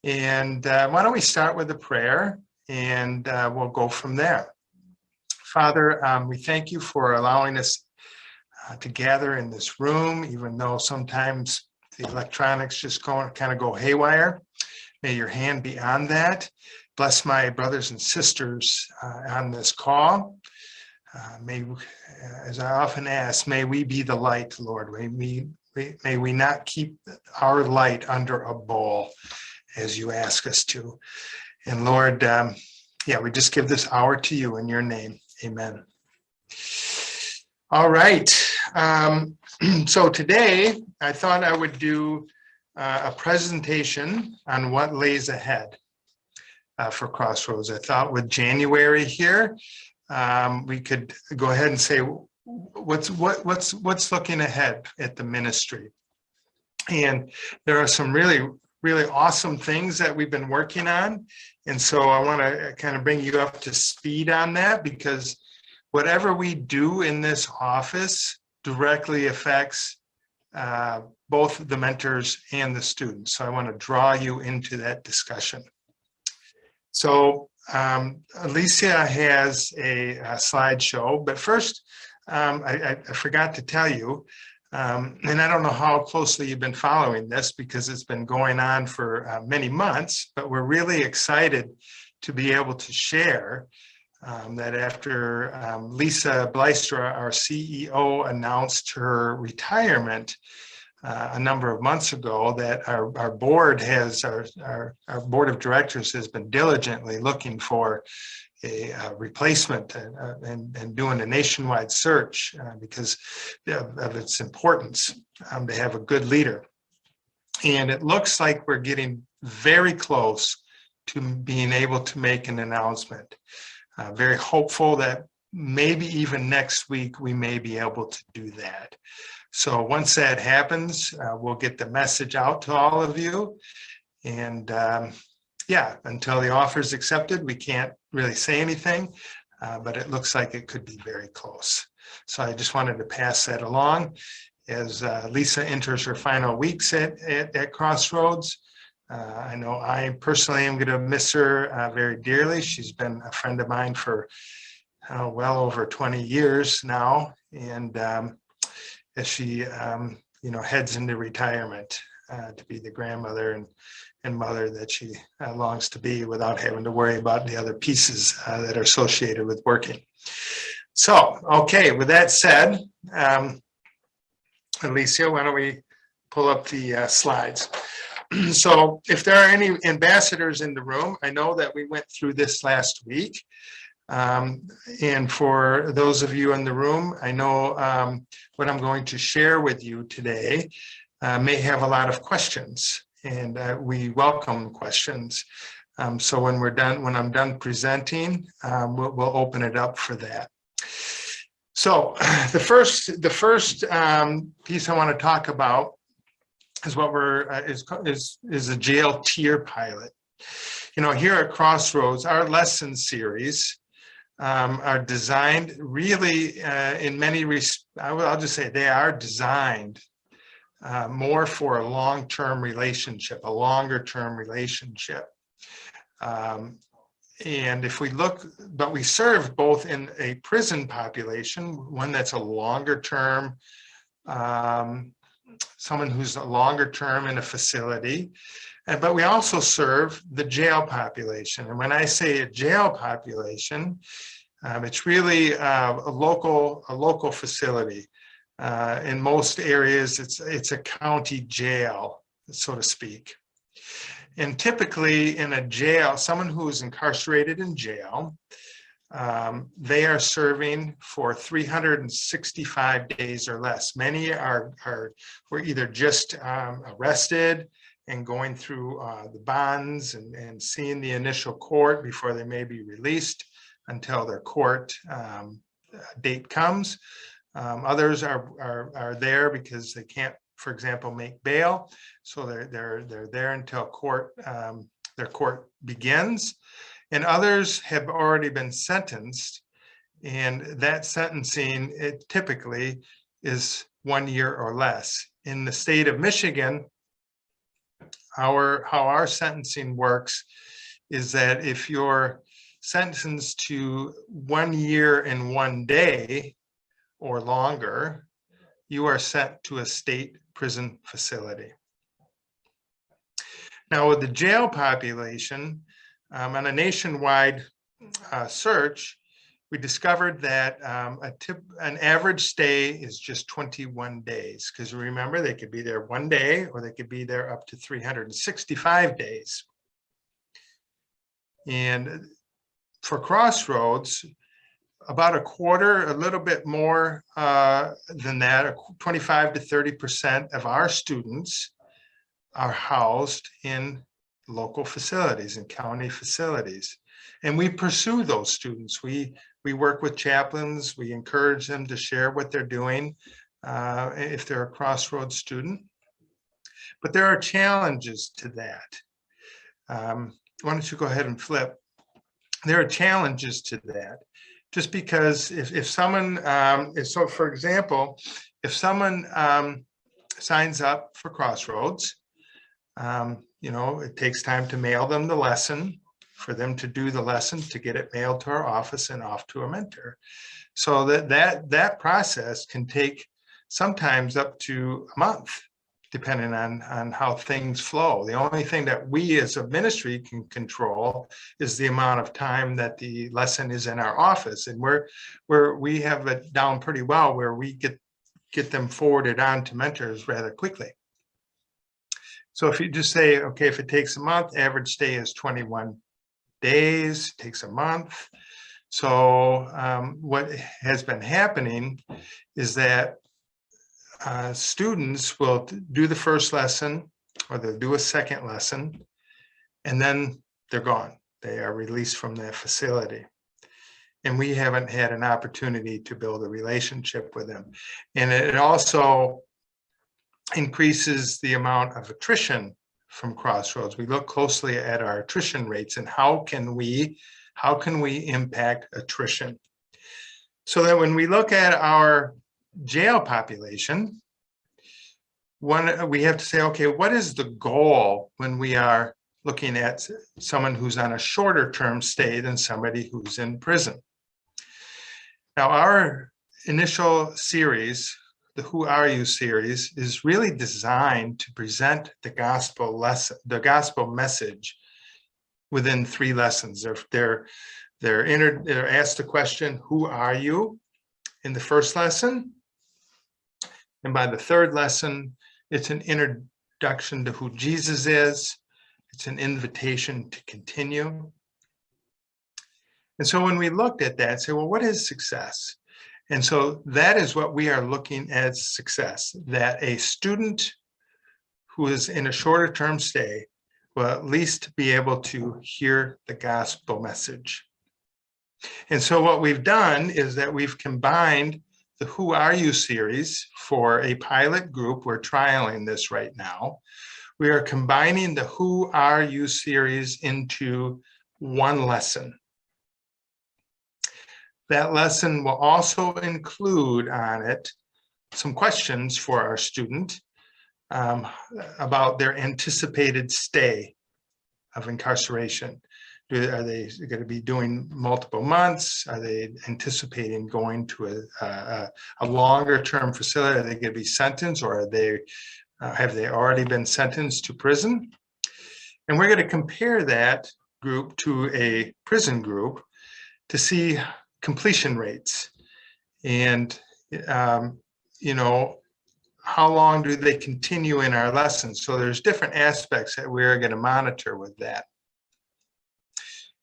And why don't we start with a prayer, and we'll go from there. Father, we thank you for allowing us to gather in this room, even though sometimes the electronics just kind of go haywire. May your hand be on that. Bless my brothers and sisters on this call. May, as I often ask, may we be the light, Lord. May we not keep our light under a bowl as you ask us to. And Lord, we just give this hour to you in your name. Amen. All right. So today I thought I would do a presentation on what lays ahead for Crossroads. I thought with January here, we could go ahead and say what's looking ahead at the ministry. And there are some really awesome things that we've been working on. And so I want to kind of bring you up to speed on that, because whatever we do in this office directly affects both the mentors and the students. So I want to draw you into that discussion. So Alicia has a slideshow, but first I forgot to tell you, and I don't know how closely you've been following this because it's been going on for many months, but we're really excited to be able to share that after Lisa Blystra, our CEO, announced her retirement a number of months ago, that our board has, our board of directors has been diligently looking for a replacement and doing a nationwide search because of its importance to have a good leader. And it looks like we're getting very close to being able to make an announcement. Very hopeful that maybe even next week we may be able to do that. So once that happens, we'll get the message out to all of you. And until the offer is accepted, we can't really say anything, but it looks like it could be very close. So I just wanted to pass that along as Lisa enters her final weeks at Crossroads. I know I personally am going to miss her very dearly. She's been a friend of mine for well over 20 years now. And as she heads into retirement to be the grandmother and mother that she longs to be, without having to worry about the other pieces that are associated with working. So, okay, with that said, Alicia, why don't we pull up the slides? So if there are any ambassadors in the room, I know that we went through this last week. And for those of you in the room, I know what I'm going to share with you today may have a lot of questions, and we welcome questions. So when I'm done presenting, we'll open it up for that. So the first piece I want to talk about is what is a jail tier pilot. Here at Crossroads, our lesson series are designed really in many respects. I'll just say they are designed more for a long-term relationship, a longer-term relationship. And if we look, but we serve both in a prison population, one that's a longer-term, someone who's a longer-term in a facility, but we also serve the jail population. And when I say a jail population, it's really a local facility. In most areas, it's a county jail, so to speak. And typically in a jail, someone who is incarcerated in jail, they are serving for 365 days or less. Many were either just arrested and going through the bonds and seeing the initial court before they may be released until their court date comes. Others are there because they can't, for example, make bail, so they're there until their court begins. And others have already been sentenced, and that sentencing, it typically is 1 year or less. In the state of Michigan, how our sentencing works is that if you're sentenced to 1 year and 1 day or longer, you are sent to a state prison facility. Now, with the jail population, on a nationwide search, we discovered that an average stay is just 21 days, because remember, they could be there 1 day or they could be there up to 365 days. And for Crossroads, about a quarter, a little bit more than that, 25 to 30% of our students are housed in local facilities and county facilities. And we pursue those students. We work with chaplains. We encourage them to share what they're doing if they're a Crossroads student. But there are challenges to that. Why don't you go ahead and flip? There are challenges to that. Just because if someone, so for example, if someone signs up for Crossroads, it takes time to mail them the lesson, for them to do the lesson, to get it mailed to our office and off to a mentor. So that process can take sometimes up to a month, depending on how things flow. The only thing that we as a ministry can control is the amount of time that the lesson is in our office. And we have it down pretty well where we get them forwarded on to mentors rather quickly. So if you just say, okay, if it takes a month, average stay is 21 days, takes a month. So what has been happening is that students will do the first lesson, or they'll do a second lesson, and then they're gone. They are released from that facility. And we haven't had an opportunity to build a relationship with them. And it also increases the amount of attrition from Crossroads. We look closely at our attrition rates and how can we impact attrition. So that when we look at our jail population, we have to say, okay, what is the goal when we are looking at someone who's on a shorter term stay than somebody who's in prison? Now, our initial series, the Who Are You series, is really designed to present the gospel message within 3 lessons. They're asked the question, who are you, in the first lesson? And by the 3rd lesson, it's an introduction to who Jesus is. It's an invitation to continue. And so when we looked at that, say, well, what is success? And so that is what we are looking at as success, that a student who is in a shorter term stay will at least be able to hear the gospel message. And so what we've done is that we've combined the Who Are You series for a pilot group. We're trialing this right now. We are combining the Who Are You series into one lesson. That lesson will also include on it some questions for our student about their anticipated stay of incarceration. Are they going to be doing multiple months? Are they anticipating going to a longer term facility? Are they going to be sentenced, or have they already been sentenced to prison? And we're going to compare that group to a prison group to see completion rates and how long do they continue in our lessons. So there's different aspects that we're going to monitor with that.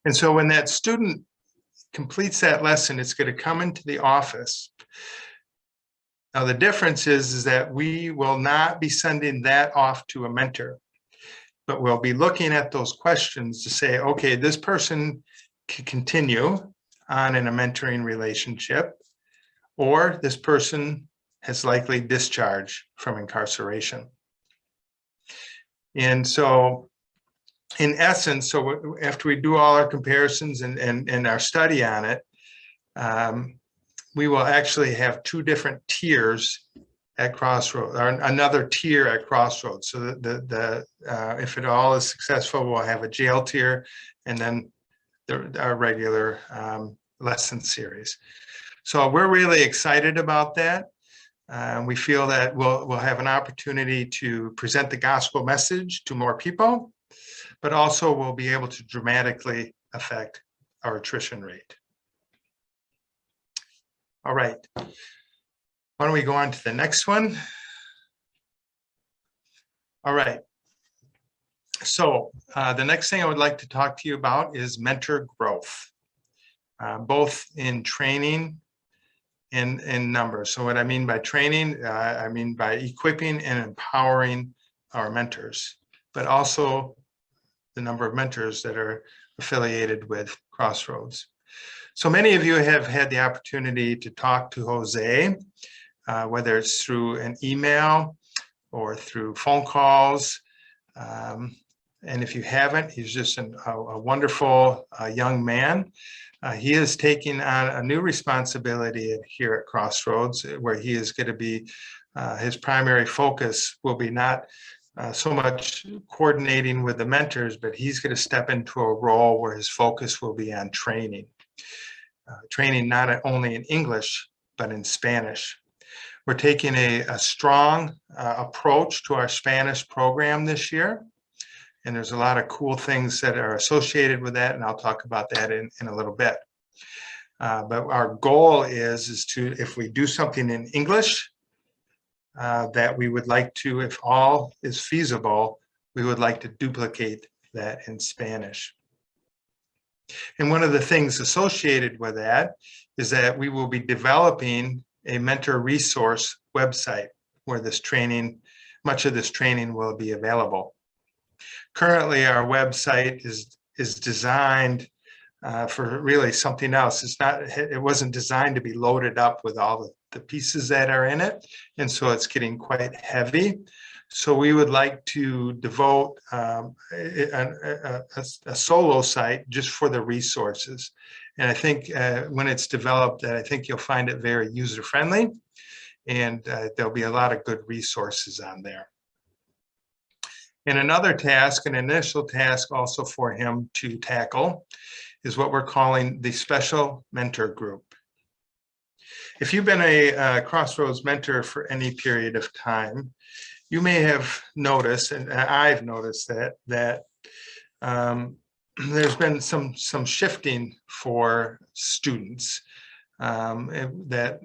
And so when that student completes that lesson, it's going to come into the office. Now the difference is that we will not be sending that off to a mentor, but we'll be looking at those questions to say, okay, this person can continue on in a mentoring relationship, or this person has likely discharged from incarceration. And so in essence, so after we do all our comparisons and our study on it, we will actually have 2 different tiers at Crossroads, or another tier at Crossroads. So if it all is successful, we'll have a jail tier, and then our regular lesson series. So we're really excited about that. We feel that we'll have an opportunity to present the gospel message to more people, but also we'll be able to dramatically affect our attrition rate. All right. Why don't we go on to the next one? All right. So the next thing I would like to talk to you about is mentor growth, both in training and in numbers. So what I mean by training, I mean by equipping and empowering our mentors, but also the number of mentors that are affiliated with Crossroads. So many of you have had the opportunity to talk to Jose, whether it's through an email or through phone calls. And if you haven't, he's just a wonderful young man. He is taking on a new responsibility here at Crossroads, where he is going to be, his primary focus will be not so much coordinating with the mentors, but he's going to step into a role where his focus will be on training. Training not only in English, but in Spanish. We're taking a strong approach to our Spanish program this year. And there's a lot of cool things that are associated with that, and I'll talk about that in a little bit. But our goal is to, if we do something in English, that we would like to, if all is feasible, we would like to duplicate that in Spanish. And one of the things associated with that is that we will be developing a mentor resource website where this training, much of this training will be available. Currently, our website is designed for really something else. It wasn't designed to be loaded up with all the pieces that are in it, and so it's getting quite heavy. So we would like to devote a solo site just for the resources. And I think when it's developed, I think you'll find it very user-friendly, and there'll be a lot of good resources on there. And another task, an initial task also for him to tackle, is what we're calling the Special Mentor Group. If you've been a Crossroads mentor for any period of time, you may have noticed, and I've noticed that there's been some shifting for students, that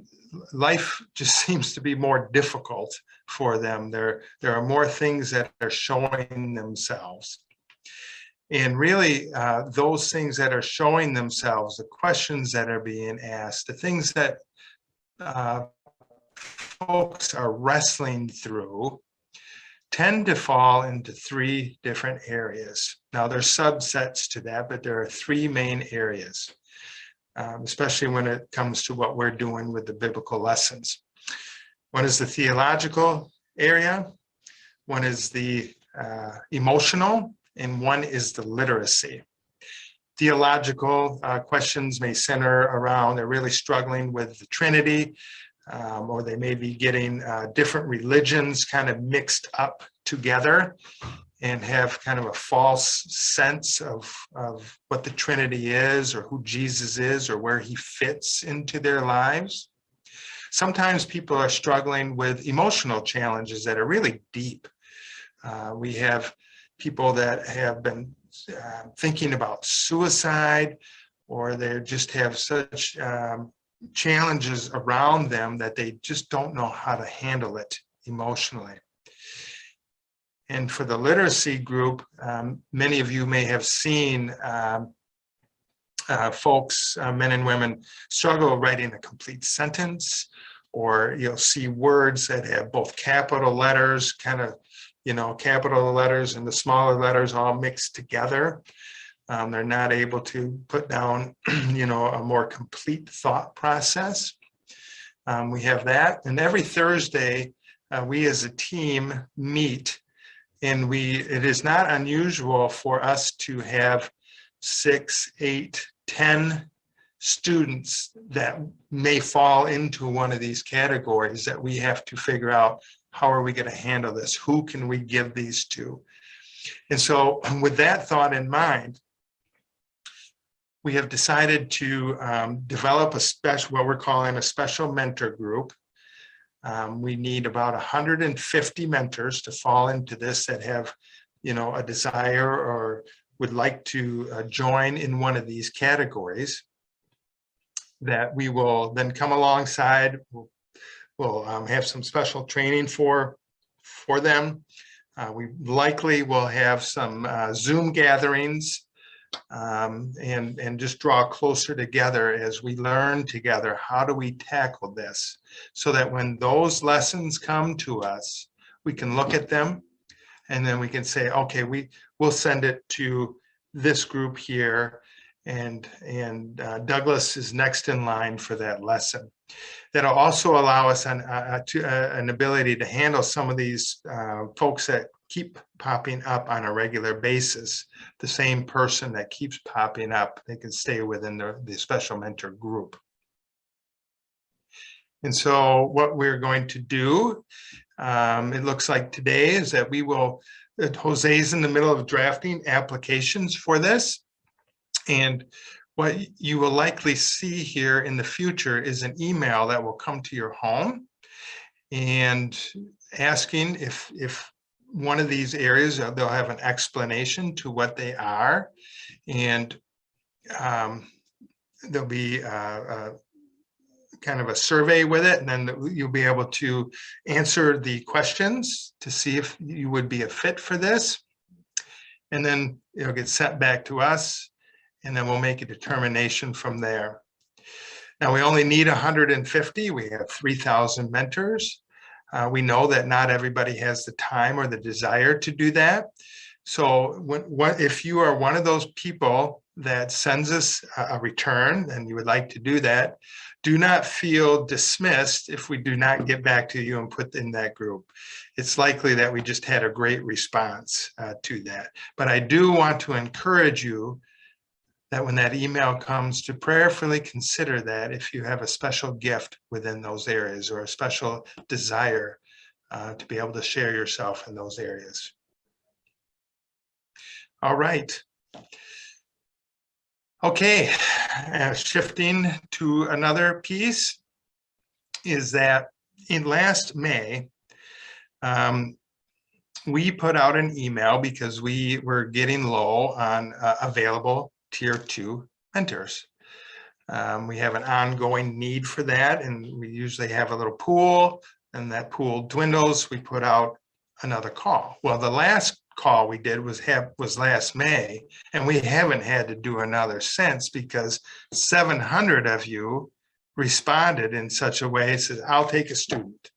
life just seems to be more difficult for them. There are more things that are showing themselves. And really, those things that are showing themselves, the questions that are being asked, the things that folks are wrestling through, tend to fall into three different areas. Now, there's subsets to that, but there are three main areas, especially when it comes to what we're doing with the biblical lessons. One is the theological area, one is the emotional, and one is the literacy. Theological questions may center around, they're really struggling with the Trinity, or they may be getting different religions kind of mixed up together and have kind of a false sense of what the Trinity is, or who Jesus is, or where he fits into their lives. Sometimes people are struggling with emotional challenges that are really deep. We have people that have been thinking about suicide, or they just have such challenges around them that they just don't know how to handle it emotionally. And for the literacy group, many of you may have seen folks, men and women, struggle writing a complete sentence, or you'll see words that have both capital letters, kind of, capital letters and the smaller letters all mixed together. They're not able to put down, a more complete thought process. We have that. And every Thursday, we as a team meet, and it is not unusual for us to have 6, 8, 10 students that may fall into one of these categories that we have to figure out, how are we going to handle this? Who can we give these to? And so with that thought in mind, we have decided to develop a special, what we're calling a special mentor group. We need about 150 mentors to fall into this that have, a desire or would like to join in one of these categories, that we will then come alongside. We'll have some special training for them. We likely will have some Zoom gatherings and just draw closer together as we learn together. How do we tackle this, so that when those lessons come to us, we can look at them and then we can say, okay, we'll send it to this group here, and Douglas is next in line for that lesson. That'll also allow us an ability to handle some of these folks that keep popping up on a regular basis. The same person that keeps popping up, they can stay within the special mentor group. And so what we're going to do, it looks like today, is that Jose's in the middle of drafting applications for this. And what you will likely see here in the future is an email that will come to your home and asking if one of these areas, they'll have an explanation to what they are, and there'll be kind of a survey with it, and then you'll be able to answer the questions to see if you would be a fit for this. And then it'll get sent back to us, and then we'll make a determination from there. Now, we only need 150. We have 3,000 mentors. We know that not everybody has the time or the desire to do that. So if you are one of those people that sends us a return and you would like to do that, do not feel dismissed if we do not get back to you and put in that group. It's likely that we just had a great response to that. But I do want to encourage you that when that email comes, to prayerfully consider that if you have a special gift within those areas or a special desire to be able to share yourself in those areas. All right. Okay, shifting to another piece is that in last May, we put out an email because we were getting low on available Tier 2 mentors. We have an ongoing need for that, and we usually have a little pool, and that pool dwindles. We put out another call. Well, the last call we did was last May, and we haven't had to do another since, because 700 of you responded in such a way, said, I'll take a student.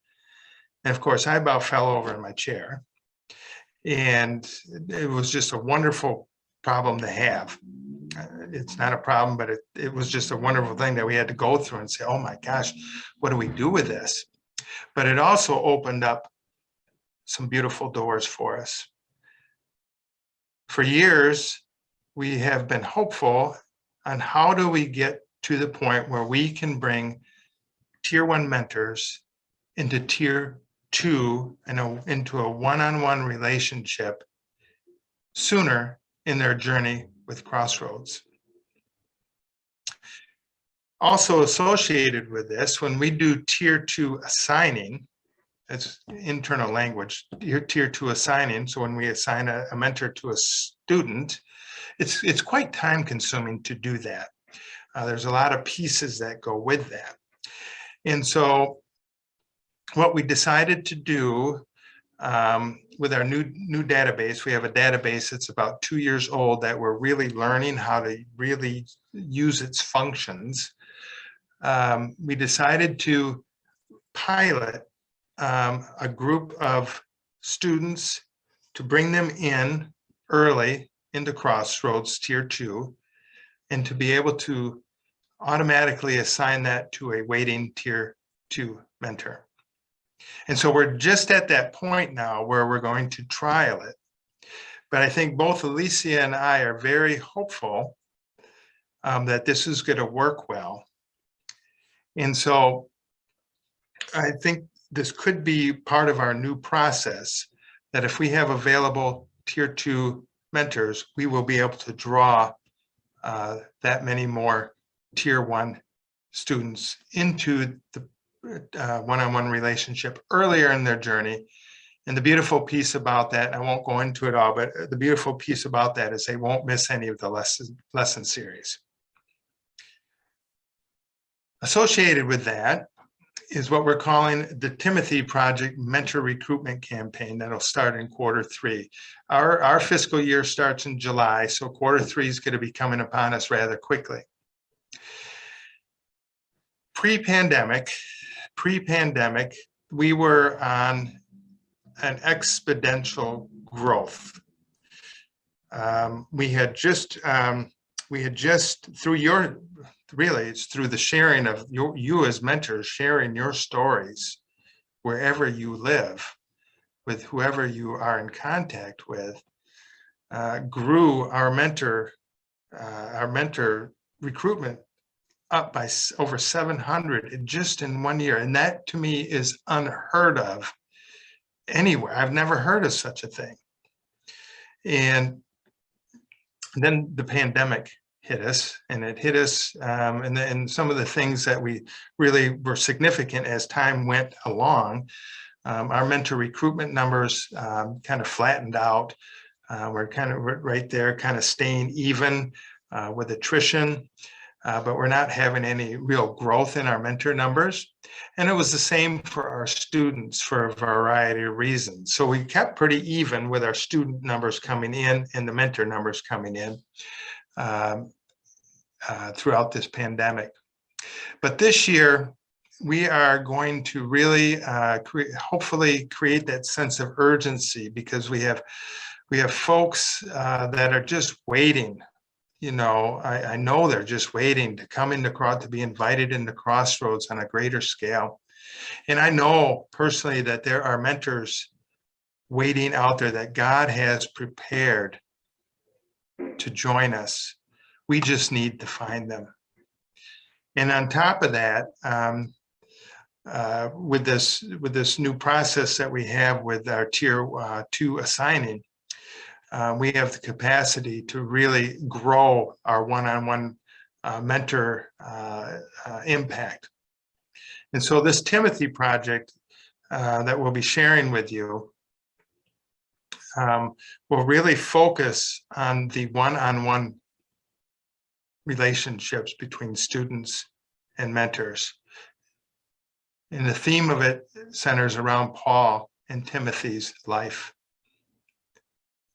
And of course, I about fell over in my chair. And it was just a wonderful problem to have. It's not a problem, but it was just a wonderful thing that we had to go through and say, oh my gosh, what do we do with this? But it also opened up some beautiful doors for us. For years, we have been hopeful on how do we get to the point where we can bring Tier 1 mentors into Tier 2 and into a one-on-one relationship sooner in their journey with Crossroads. Also associated with this, when we do Tier 2 assigning, it's internal language, Tier 2 assigning, so when we assign a mentor to a student, it's quite time consuming to do that. There's a lot of pieces that go with that. And so what we decided to do with our new database, we have a database that's about 2 years old that we're really learning how to really use its functions. We decided to pilot a group of students to bring them in early into Crossroads Tier 2, and to be able to automatically assign that to a waiting Tier 2 mentor. And so we're just at that point now where we're going to trial it. But I think both Alicia and I are very hopeful that this is going to work well. And so I think this could be part of our new process, that if we have available tier 2 mentors, we will be able to draw that many more tier 1 students into the one-on-one relationship earlier in their journey. And the beautiful piece about that, I won't go into it all, but the beautiful piece about that is they won't miss any of the lesson series. Associated with that is what we're calling the Timothy Project Mentor Recruitment Campaign that'll start in Q3. Our fiscal year starts in July, so Q3 is going to be coming upon us rather quickly. Pre-pandemic, we were on an exponential growth. We had just through your, really it's through the sharing of you as mentors, sharing your stories wherever you live with whoever you are in contact with, grew our mentor recruitment up by over 700 just in 1 year. And that to me is unheard of anywhere. I've never heard of such a thing. And then the pandemic hit us, and it hit us, and some of the things that we really were significant as time went along. Our mentor recruitment numbers kind of flattened out. We're kind of right there, kind of staying even with attrition. But we're not having any real growth in our mentor numbers. And it was the same for our students for a variety of reasons. So we kept pretty even with our student numbers coming in and the mentor numbers coming in throughout this pandemic. But this year, we are going to really hopefully create that sense of urgency, because we have folks that are just waiting. You know, I know they're just waiting to come into to be invited into Crossroads on a greater scale. And I know personally that there are mentors waiting out there that God has prepared to join us. We just need to find them. And on top of that, with this new process that we have with our tier 2 assigning, we have the capacity to really grow our one-on-one mentor impact. And so this Timothy project that we'll be sharing with you will really focus on the one-on-one relationships between students and mentors. And the theme of it centers around Paul and Timothy's life,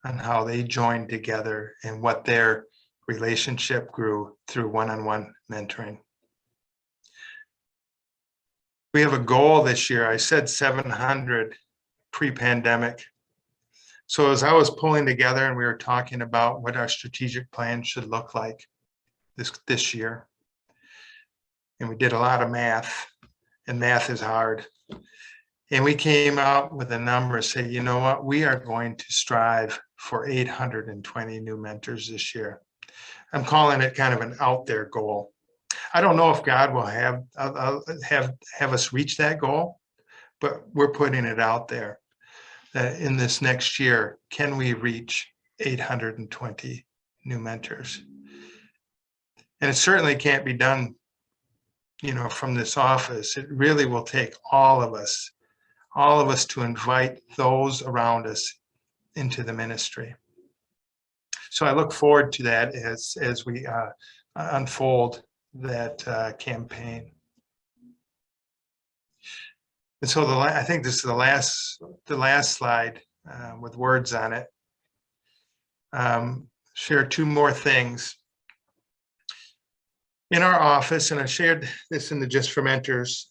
on how they joined together and what their relationship grew through one-on-one mentoring. We have a goal this year. I said 700 pre-pandemic. So as I was pulling together and we were talking about what our strategic plan should look like this year, and we did a lot of math, and math is hard. And we came out with a number, say, you know what, we are going to strive for 820 new mentors this year. I'm calling it kind of an out there goal. I don't know if God will have us reach that goal, but we're putting it out there that in this next year, can we reach 820 new mentors? And it certainly can't be done, you know, from this office. It really will take all of us to invite those around us into the ministry. So I look forward to that as we unfold that campaign. And so I think this is the last slide with words on it. Share two more things. In our office, and I shared this in the Just for Mentors,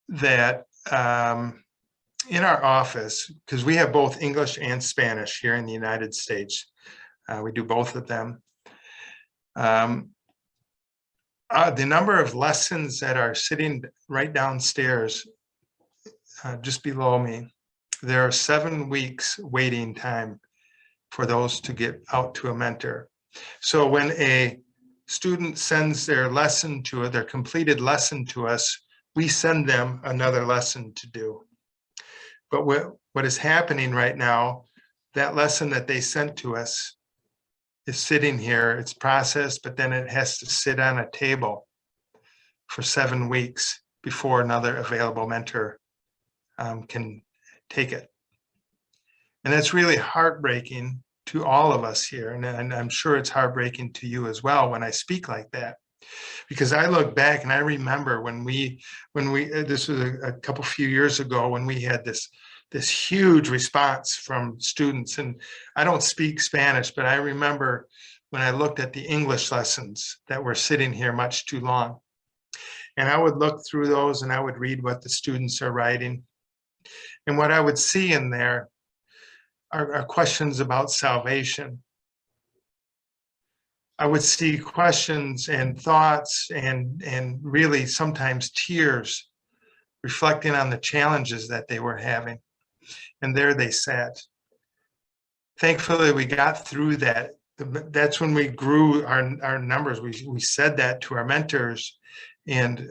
that in our office, because we have both English and Spanish here in the United States, we do both of them. The number of lessons that are sitting right downstairs, just below me, there are 7 weeks waiting time for those to get out to a mentor. So when a student sends their lesson to it, their completed lesson to us, we send them another lesson to do. But what is happening right now, that lesson that they sent to us is sitting here, it's processed, but then it has to sit on a table for 7 weeks before another available mentor can take it. And that's really heartbreaking to all of us here. And I'm sure it's heartbreaking to you as well when I speak like that. Because I look back and I remember when we this was a couple few years ago when we had this huge response from students. And I don't speak Spanish, but I remember when I looked at the English lessons that were sitting here much too long. And I would look through those and I would read what the students are writing. And what I would see in there are questions about salvation. I would see questions and thoughts and really sometimes tears reflecting on the challenges that they were having. And there they sat. Thankfully, we got through that. That's when we grew our numbers. We said that to our mentors, and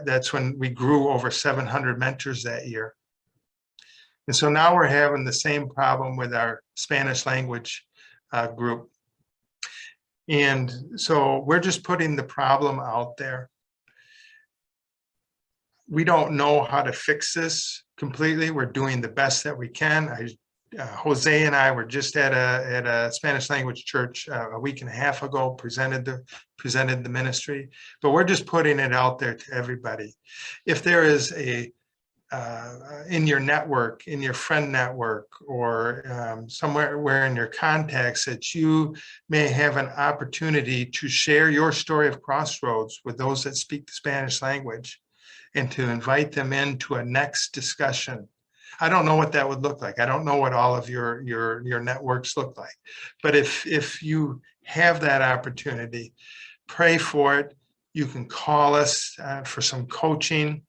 that's when we grew over 700 mentors that year. And so now we're having the same problem with our Spanish language group. And so we're just putting the problem out there. We don't know how to fix this completely. We're doing the best that we can. Jose and I were just at a Spanish language church a week and a half ago, presented the ministry, but we're just putting it out there to everybody. If there is in your network, in your friend network, or somewhere in your contacts that you may have an opportunity to share your story of Crossroads with those that speak the Spanish language and to invite them into a next discussion. I don't know what that would look like. I don't know what all of your networks look like. But if you have that opportunity, pray for it. You can call us for some coaching.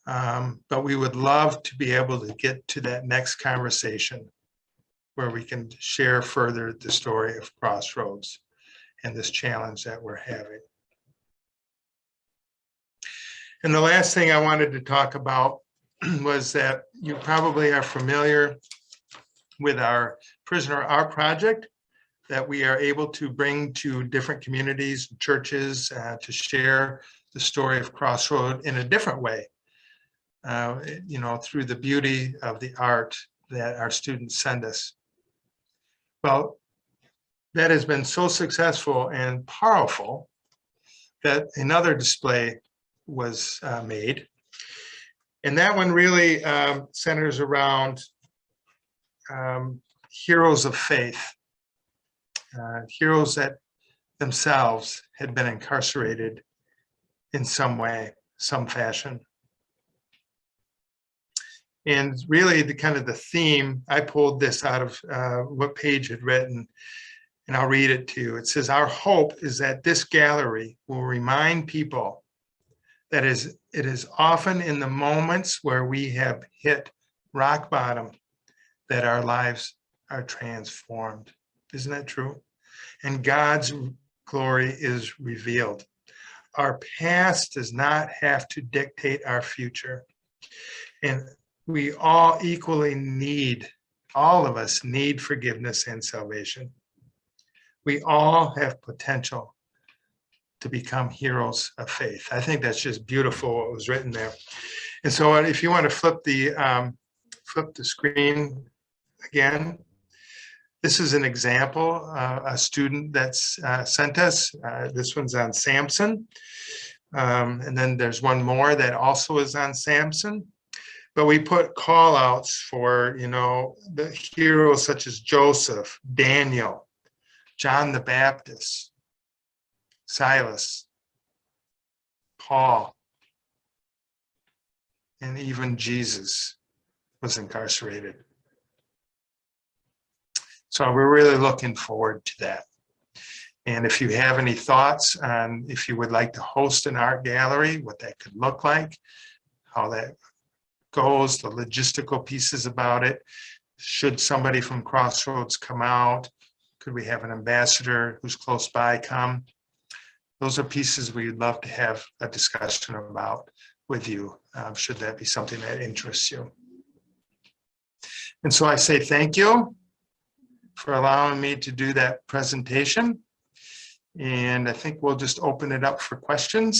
But we would love to be able to get to that next conversation where we can share further the story of Crossroads and this challenge that we're having. And the last thing I wanted to talk about was that you probably are familiar with our Prisoner Art Project that we are able to bring to different communities, churches, to share the story of Crossroads in a different way. Through the beauty of the art that our students send us. Well, that has been so successful and powerful that another display was made. And that one really centers around heroes of faith, heroes that themselves had been incarcerated in some way, some fashion. And really the theme, I pulled this out of what Paige had written, and I'll read it to you. It says, "Our hope is that this gallery will remind people that it is often in the moments where we have hit rock bottom that our lives are transformed." Isn't that true? And God's glory is revealed. Our past does not have to dictate our future. And we all equally all of us need forgiveness and salvation. We all have potential to become heroes of faith. I think that's just beautiful what was written there. And so if you want to flip the screen again, this is an example, a student that's sent us. This one's on Samson. And then there's one more that also is on Samson. But we put call outs for, the heroes such as Joseph, Daniel, John the Baptist, Silas, Paul, and even Jesus was incarcerated. So we're really looking forward to that. And if you have any thoughts on if you would like to host an art gallery, what that could look like, how that goes, the logistical pieces about it, should somebody from Crossroads come out, Could we have an ambassador who's close by come? Those are pieces we'd love to have a discussion about with you, should that be something that interests you. And so I say thank you for allowing me to do that presentation. And I think we'll just open it up for questions.